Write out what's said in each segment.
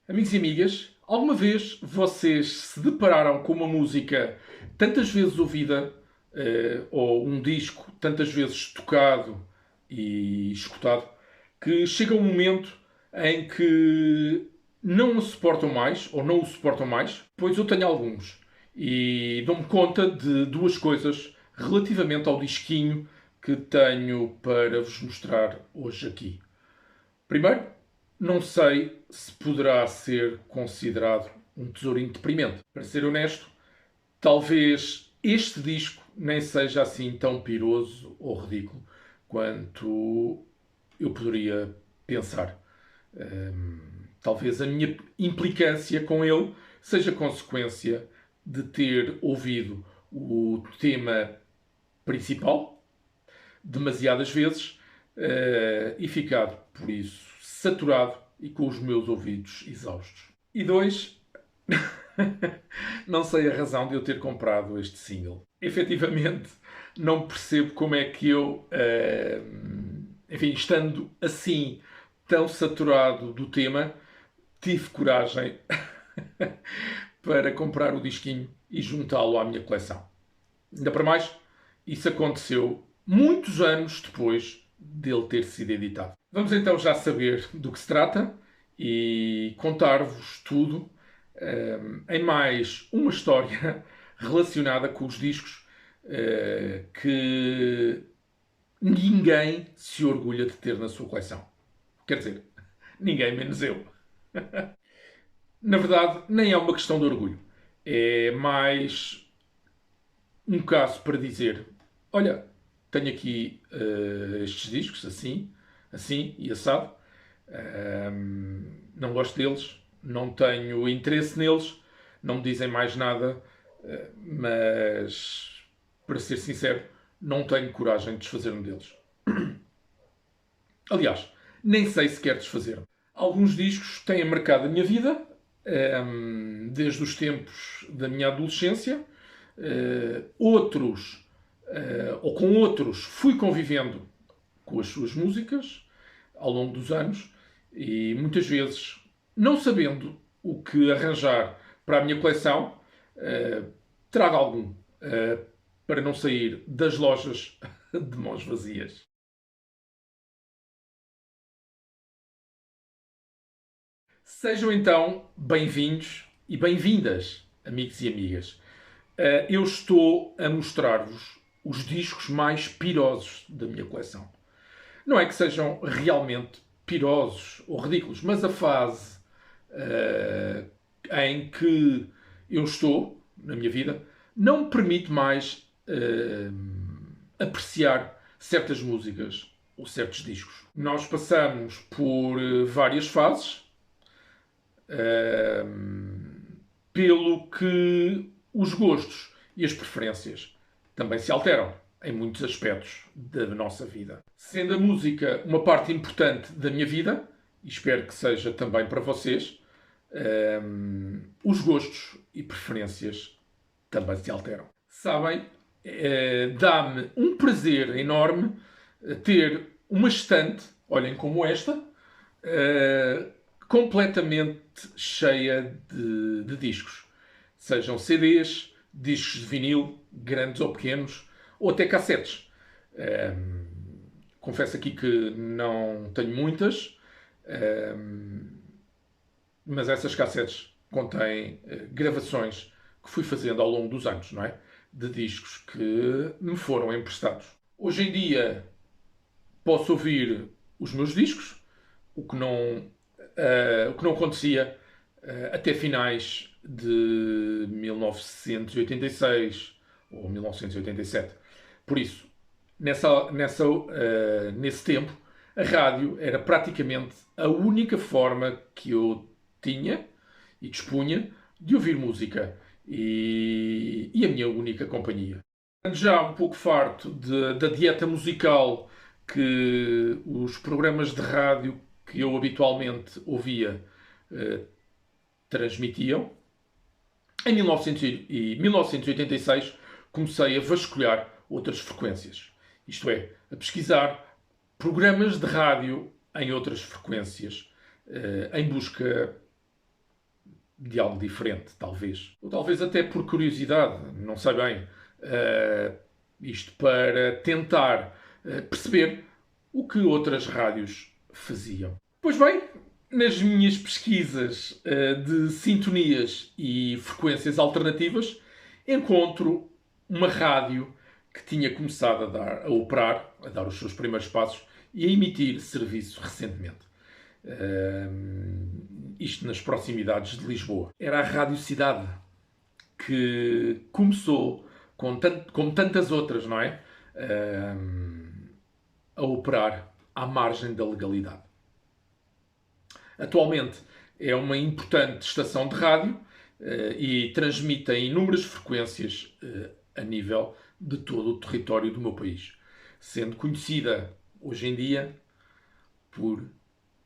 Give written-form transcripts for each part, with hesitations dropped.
Amigos e amigas, alguma vez vocês se depararam com uma música tantas vezes ouvida, ou um disco tantas vezes tocado e escutado, que chega um momento em que não o suportam mais, ou não o suportam mais? Pois eu tenho alguns. E dou-me conta de duas coisas relativamente ao disquinho que tenho para vos mostrar hoje aqui. Primeiro, não sei se poderá ser considerado um tesourinho deprimente. Para ser honesto, talvez este disco nem seja assim tão piroso ou ridículo quanto eu poderia pensar. Talvez a minha implicância com ele seja consequência de ter ouvido o tema principal demasiadas vezes e ficado, por isso, saturado e com os meus ouvidos exaustos. E dois, não sei a razão de eu ter comprado este single. Efetivamente, não percebo como é que eu, enfim, estando assim tão saturado do tema, tive coragem para comprar o disquinho e juntá-lo à minha coleção. Ainda para mais, isso aconteceu muitos anos depois dele ter sido editado. Vamos então já saber do que se trata e contar-vos tudo em mais uma história relacionada com os discos que ninguém se orgulha de ter na sua coleção. Quer dizer, ninguém menos eu. Na verdade, nem é uma questão de orgulho. É mais um caso para dizer: olha, tenho aqui estes discos, assim, assim e assado. Não gosto deles, não tenho interesse neles, não me dizem mais nada, mas, para ser sincero, não tenho coragem de desfazer-me deles. Aliás, nem sei se quero desfazer-me. Alguns discos têm marcado a minha vida, desde os tempos da minha adolescência. Outros, ou com outros, fui convivendo com as suas músicas ao longo dos anos e muitas vezes, não sabendo o que arranjar para a minha coleção, trago algum para não sair das lojas de mãos vazias. Sejam então bem-vindos e bem-vindas, amigos e amigas. Eu estou a mostrar-vos os discos mais pirosos da minha coleção. Não é que sejam realmente pirosos ou ridículos, mas a fase em que eu estou na minha vida não me permite mais apreciar certas músicas ou certos discos. Nós passamos por várias fases, pelo que os gostos e as preferências também se alteram em muitos aspectos da nossa vida. Sendo a música uma parte importante da minha vida, e espero que seja também para vocês, os gostos e preferências também se alteram. Sabem, dá-me um prazer enorme ter uma estante, olhem como esta, completamente cheia de discos. Sejam CDs, discos de vinil, grandes ou pequenos, ou até cassetes. Confesso aqui que não tenho muitas, mas essas cassetes contêm gravações que fui fazendo ao longo dos anos, não é? De discos que me foram emprestados. Hoje em dia posso ouvir os meus discos, o que não acontecia até finais de 1986 ou 1987. Por isso, nesse tempo, a rádio era praticamente a única forma que eu tinha e dispunha de ouvir música e a minha única companhia. Já um pouco farto da dieta musical que os programas de rádio que eu habitualmente ouvia transmitiam, em 1986 comecei a vasculhar outras frequências. Isto é, a pesquisar programas de rádio em outras frequências, em busca de algo diferente, talvez. Ou talvez até por curiosidade, não sei bem. Isto para tentar perceber o que outras rádios faziam. Pois bem, nas minhas pesquisas de sintonias e frequências alternativas, encontro uma rádio que tinha começado a operar, a dar os seus primeiros passos e a emitir serviço recentemente. Isto nas proximidades de Lisboa. Era a Rádio Cidade, que começou, como tantas outras, não é? A operar à margem da legalidade. Atualmente é uma importante estação de rádio e transmite em inúmeras frequências a nível de todo o território do meu país, sendo conhecida hoje em dia por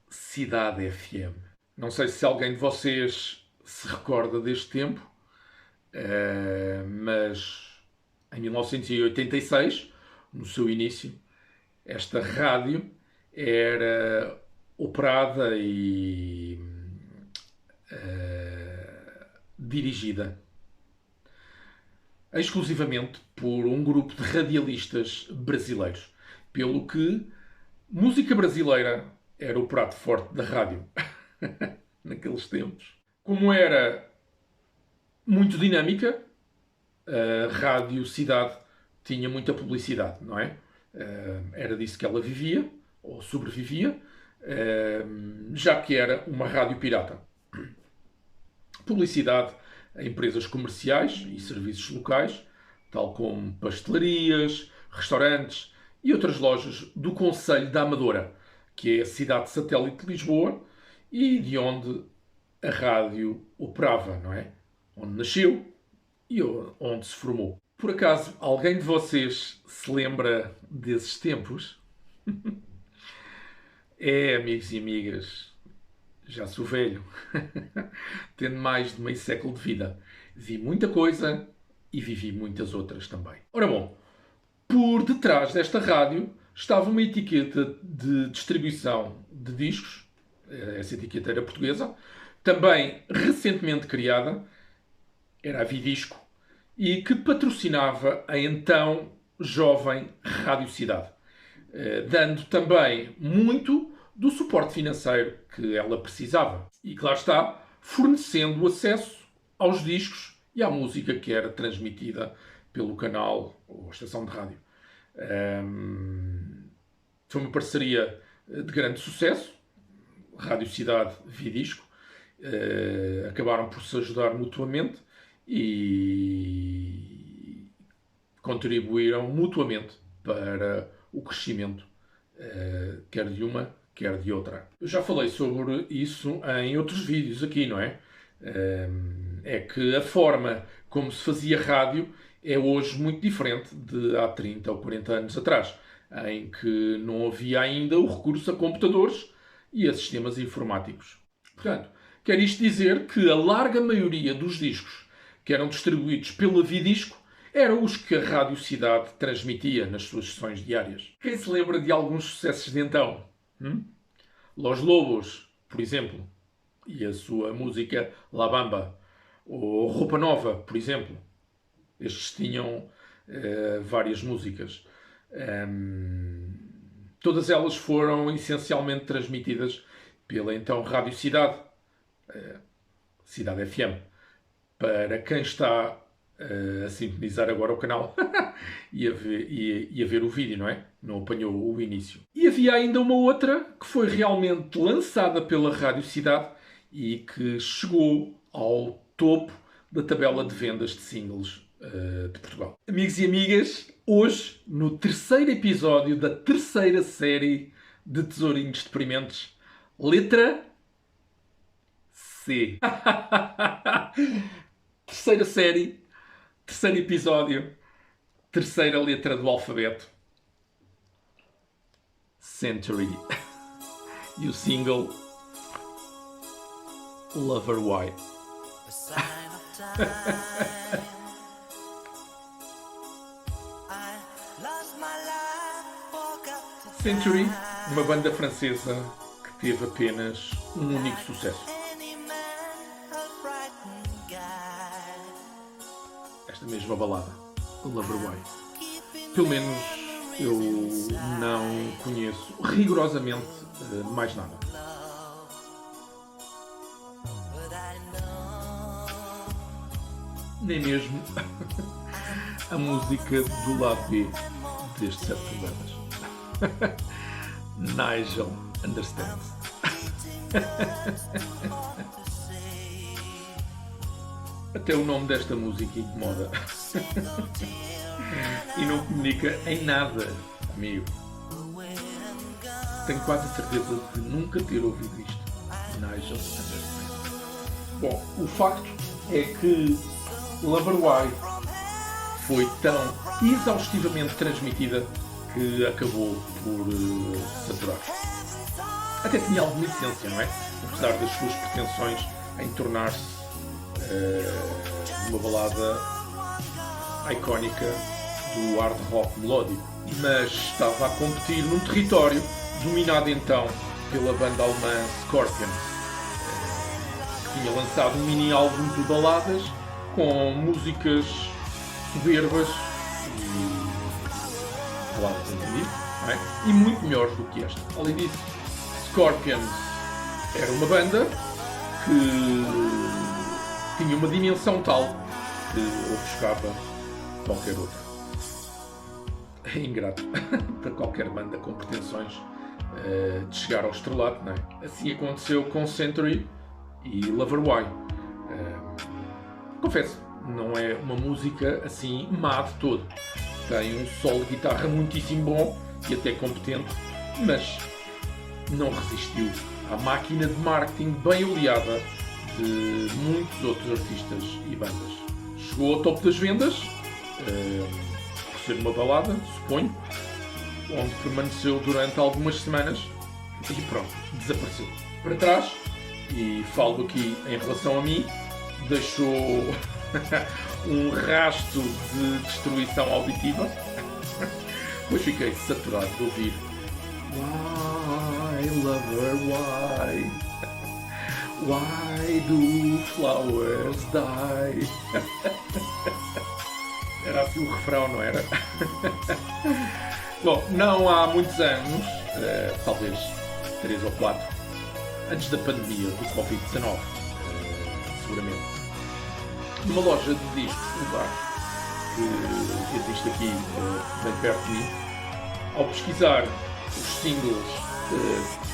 Cidade FM. Não sei se alguém de vocês se recorda deste tempo, mas em 1986, no seu início, esta rádio era operada e dirigida exclusivamente por um grupo de radialistas brasileiros, pelo que música brasileira era o prato forte da rádio naqueles tempos. Como era muito dinâmica, a Rádio Cidade tinha muita publicidade, não é? Era disso que ela vivia, ou sobrevivia, já que era uma rádio pirata. Publicidade a empresas comerciais e serviços locais, tal como pastelarias, restaurantes e outras lojas do concelho da Amadora, que é a cidade satélite de Lisboa e de onde a rádio operava, não é? Onde nasceu e onde se formou. Por acaso, alguém de vocês se lembra desses tempos? Amigos e amigas, já sou velho, tendo mais de meio século de vida. Vi muita coisa e vivi muitas outras também. Ora bom, por detrás desta rádio estava uma etiqueta de distribuição de discos, essa etiqueta era portuguesa, também recentemente criada, era a Vidisco, e que patrocinava a então jovem Rádio Cidade, dando também muito do suporte financeiro que ela precisava. E claro está, fornecendo acesso aos discos e à música que era transmitida pelo canal ou estação de rádio. Foi uma parceria de grande sucesso, Rádio Cidade Vidisco, acabaram por se ajudar mutuamente e contribuíram mutuamente para o crescimento, quer de uma, quer de outra. Eu já falei sobre isso em outros vídeos aqui, não é? É que a forma como se fazia rádio é hoje muito diferente de há 30 ou 40 anos atrás, em que não havia ainda o recurso a computadores e a sistemas informáticos. Portanto, quer isto dizer que a larga maioria dos discos que eram distribuídos pela Vidisco eram os que a Rádio Cidade transmitia nas suas sessões diárias. Quem se lembra de alguns sucessos de então? Los Lobos, por exemplo, e a sua música La Bamba. Ou Roupa Nova, por exemplo. Estes tinham várias músicas. Todas elas foram essencialmente transmitidas pela então Rádio Cidade, Cidade FM. Para quem está a sintonizar agora o canal e a ver o vídeo, não é? Não apanhou o início. E havia ainda uma outra que foi realmente lançada pela Rádio Cidade e que chegou ao topo da tabela de vendas de singles de Portugal. Amigos e amigas, hoje, no terceiro episódio da terceira série de Tesourinhos Deprimentes, letra C. Terceira série, terceiro episódio, terceira letra do alfabeto. Century. E o single Lover Why. Century, uma banda francesa que teve apenas um único sucesso. esta mesma balada, Loverboy. Pelo menos eu não conheço rigorosamente mais nada. Nem mesmo a música do lado B deste set de bandas. Nigel Understands. Até o nome desta música incomoda. E não comunica em nada comigo. Tenho quase a certeza de nunca ter ouvido isto. Nigel Understands. Bom, o facto é que Loverboy foi tão exaustivamente transmitida que acabou por saturar. Até tinha alguma essência, não é? Apesar das suas pretensões em tornar-se uma balada icónica do hard rock melódico. Mas estava a competir num território dominado então pela banda alemã Scorpions, que tinha lançado um mini álbum de baladas com músicas soberbas e baladas entendidas, não é? E muito melhores do que esta. Além disso, Scorpions era uma banda que tinha uma dimensão tal que ofuscava qualquer outra. É ingrato para qualquer banda com pretensões de chegar ao estrelato, não é? Assim aconteceu com Century e Loverboy. Confesso, não é uma música assim má de todo. Tem um solo de guitarra muitíssimo bom e até competente, mas não resistiu à máquina de marketing bem oleada de muitos outros artistas e bandas. Chegou ao topo das vendas, por ser uma balada, suponho, onde permaneceu durante algumas semanas e pronto, desapareceu. Para trás, e falo aqui em relação a mim, deixou um rasto de destruição auditiva, pois fiquei saturado de ouvir Why, lover, why? Why do flowers die? Era assim o refrão, não era? Bom, não há muitos anos, talvez 3 ou 4, antes da pandemia do Covid-19, seguramente, numa loja de discos, um bar, que existe aqui bem perto de mim, ao pesquisar os singles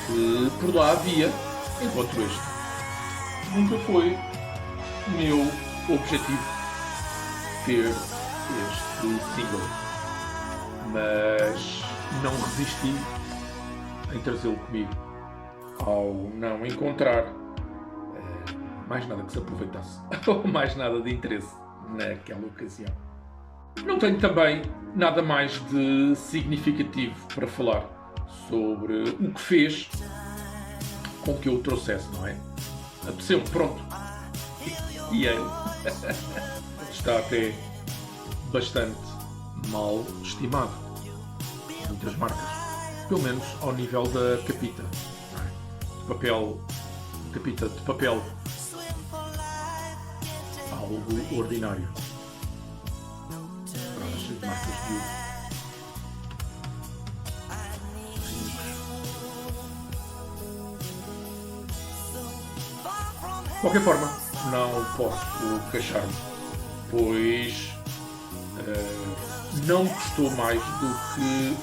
que por lá havia, encontro este. Nunca foi meu objetivo ter este single, mas não resisti em trazê-lo comigo ao não encontrar mais nada que se aproveitasse ou mais nada de interesse naquela ocasião. Não tenho também nada mais de significativo para falar sobre o que fez com que eu o trouxesse, não é? Apeteceu-me, pronto. E ele está até bastante mal estimado em muitas marcas, pelo menos ao nível da capita, não é? De papel, capita de papel, algo ordinário para as marcas de uso. De qualquer forma, não posso queixar-me, pois não custou mais do que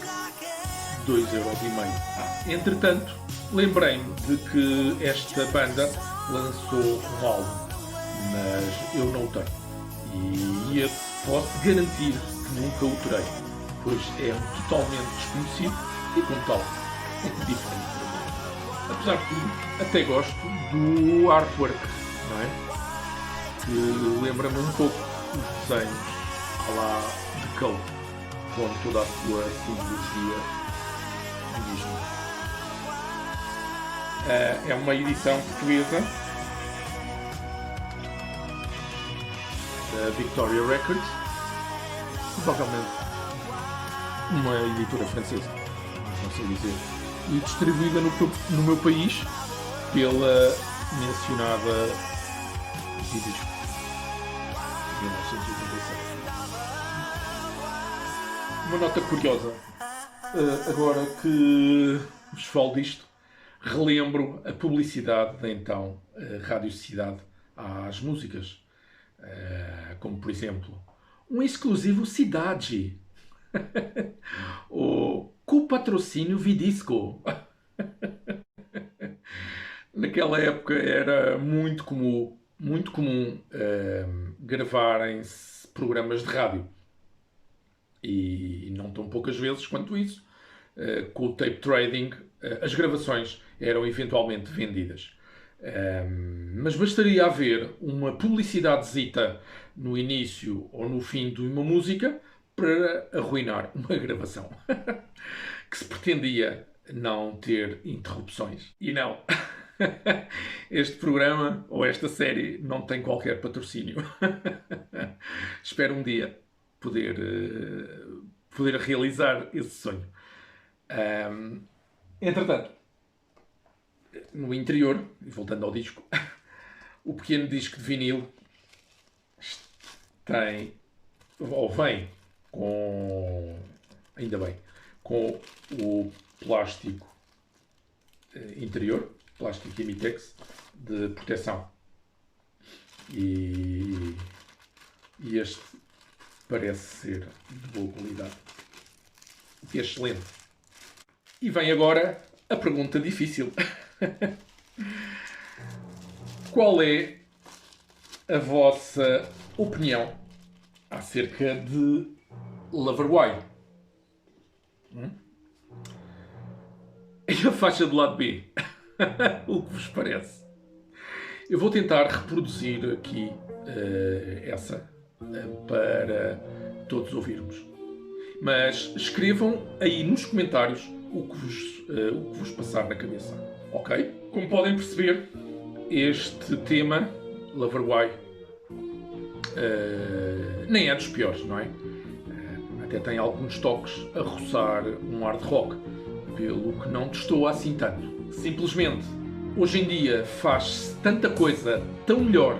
2,5€. Entretanto, lembrei-me de que esta banda lançou um álbum, mas eu não o tenho. E esse posso garantir que nunca o terei, pois é totalmente desconhecido e, como tal, é diferente para mim. Apesar de tudo, até gosto do artwork, não é? Que lembra-me um pouco os desenhos lá de Cult, com toda a sua simbologia indígena. É uma edição portuguesa da Victoria Records, provavelmente uma editora francesa, não sei dizer, e distribuída no meu país pela mencionada Didisco. 1986. Uma nota curiosa. Agora que vos falo disto, relembro a publicidade da então Rádio Cidade às músicas. Como, por exemplo, um exclusivo Cidade. Ou com o patrocínio Vidisco. Naquela época era muito comum gravarem-se programas de rádio. E não tão poucas vezes quanto isso, com o tape trading, as gravações eram eventualmente vendidas. Mas bastaria haver uma publicidadezita no início ou no fim de uma música para arruinar uma gravação que se pretendia não ter interrupções. E não. Este programa ou esta série não tem qualquer patrocínio. Espero um dia poder realizar esse sonho. Entretanto, no interior, e voltando ao disco, o pequeno disco de vinil tem, ou vem com, ainda bem, com o plástico interior, plástico Imitex, de proteção. E este parece ser de boa qualidade. O que é excelente. E vem agora a pergunta difícil. Qual é a vossa opinião acerca de Loverboy? E a faixa do lado B? O que vos parece? Eu vou tentar reproduzir aqui essa para todos ouvirmos. Mas escrevam aí nos comentários o que vos passar na cabeça. Ok? Como podem perceber, este tema, Loverboy, nem é dos piores, não é? Até tem alguns toques a roçar um hard rock, pelo que não destoa assim tanto. Simplesmente, hoje em dia faz-se tanta coisa tão melhor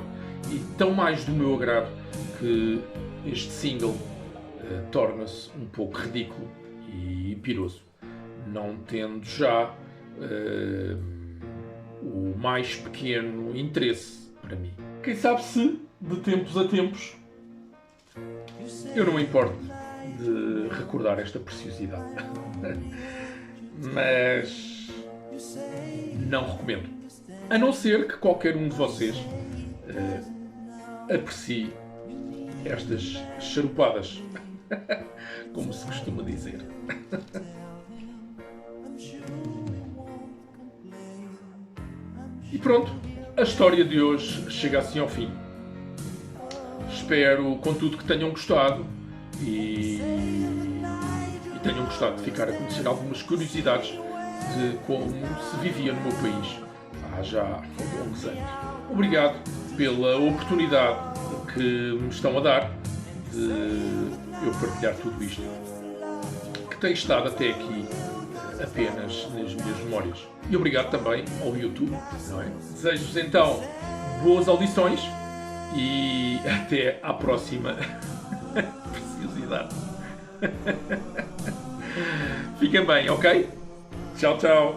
e tão mais do meu agrado que este single torna-se um pouco ridículo e piroso, não tendo já o mais pequeno interesse para mim. Quem sabe se, de tempos a tempos, eu não me importo de recordar esta preciosidade. Mas não recomendo. A não ser que qualquer um de vocês aprecie estas charupadas, como se costuma dizer. E pronto, a história de hoje chega assim ao fim. Espero, contudo, que tenham gostado e tenham gostado de ficar a conhecer algumas curiosidades de como se vivia no meu país há já longos anos. Obrigado pela oportunidade que me estão a dar de eu partilhar tudo isto, que tem estado até aqui apenas nas minhas memórias. E obrigado também ao YouTube, não é? Desejo-vos então boas audições e até à próxima preciosidade. Fiquem bem, ok? Tchau, tchau.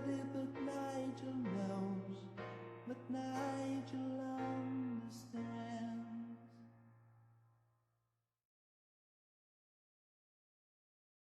ready, but Nigel knows. But now